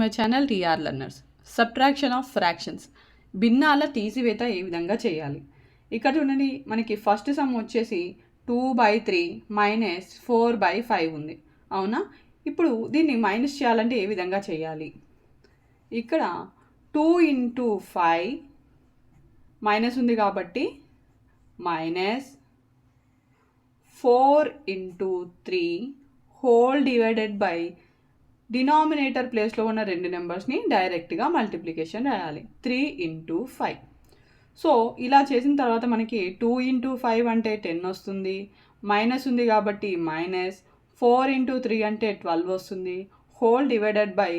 My channel TR learners. Subtraction of fractions, భిన్నాల తీసివేత ఏ విధంగా చేయాలి. ఇక్కడ చూడండి, మనకి ఫస్ట్ సమ్ వచ్చేసి 2/3 మైనస్ 4/5 ఉంది, అవునా. ఇప్పుడు దీన్ని మైనస్ చేయాలంటే ఏ విధంగా చేయాలి. ఇక్కడ 2 into 5 మైనస్ ఉంది కాబట్టి minus 4 into 3 whole divided by denominator ప్లేస్లో ఉన్న రెండు నెంబర్స్ని డైరెక్ట్గా మల్టిప్లికేషన్ రాయాలి. 3 into 5. సో ఇలా చేసిన తర్వాత మనకి 2 into 5 అంటే 10 వస్తుంది, మైనస్ ఉంది కాబట్టి మైనస్ 4 into 3 అంటే 12 వస్తుంది, హోల్ డివైడెడ్ బై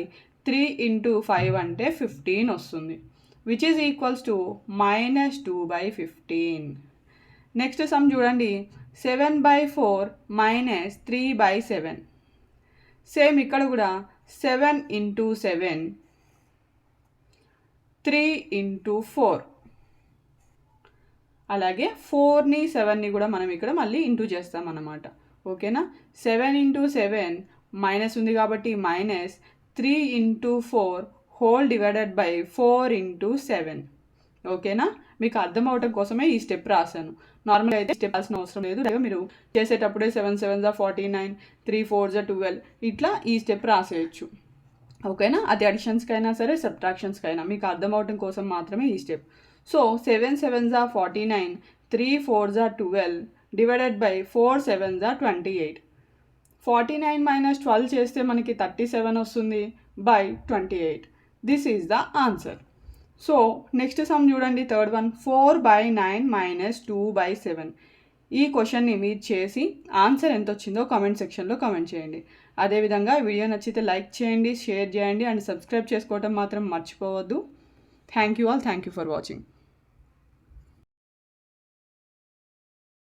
3 into 5 అంటే 15 వస్తుంది, which is equals to -2/15. Next some చూడండి, 7/4 మైనస్ 3/7. సేమ్ ఇక్కడ కూడా 7 into 7 3 into 4. అలాగే 4ని 7ని కూడా మనం ఇక్కడ మళ్ళీ ఇంటూ చేస్తాం అన్నమాట, ఓకేనా. 7 into 7 మైనస్ ఉంది కాబట్టి minus 3 into 4 whole divided by 4 into 7, ఓకేనా. మీకు అర్థం అవటం కోసమే ఈ స్టెప్ రాశాను. నార్మల్గా అయితే స్టెప్ రాసిన అవసరం లేదు, మీరు చేసేటప్పుడే 7 7 49, 3 4 12 ఇట్లా ఈ స్టెప్ రాసేయచ్చు, ఓకేనా. అది అడిషన్స్కి అయినా సరే సబ్ట్రాక్షన్స్కి అయినా మీకు అర్థం అవటం కోసం మాత్రమే ఈ step. So 7 7 49, 3 4 12 divided by 4 7 28. 49 minus 12 చేస్తే మనకి 37 వస్తుంది by 28. This is the answer. So next some చూడండి, థర్డ్ వన్, 4/9 మైనస్ 2/7. ఈ క్వశ్చన్ని మీరు చేసి ఆన్సర్ ఎంత వచ్చిందో కామెంట్ సెక్షన్లో కామెంట్ చేయండి. అదేవిధంగా వీడియో నచ్చితే లైక్ చేయండి, షేర్ చేయండి అండ్ సబ్స్క్రైబ్ చేసుకోవటం మాత్రం మర్చిపోవద్దు. Thank you all, thank you for watching.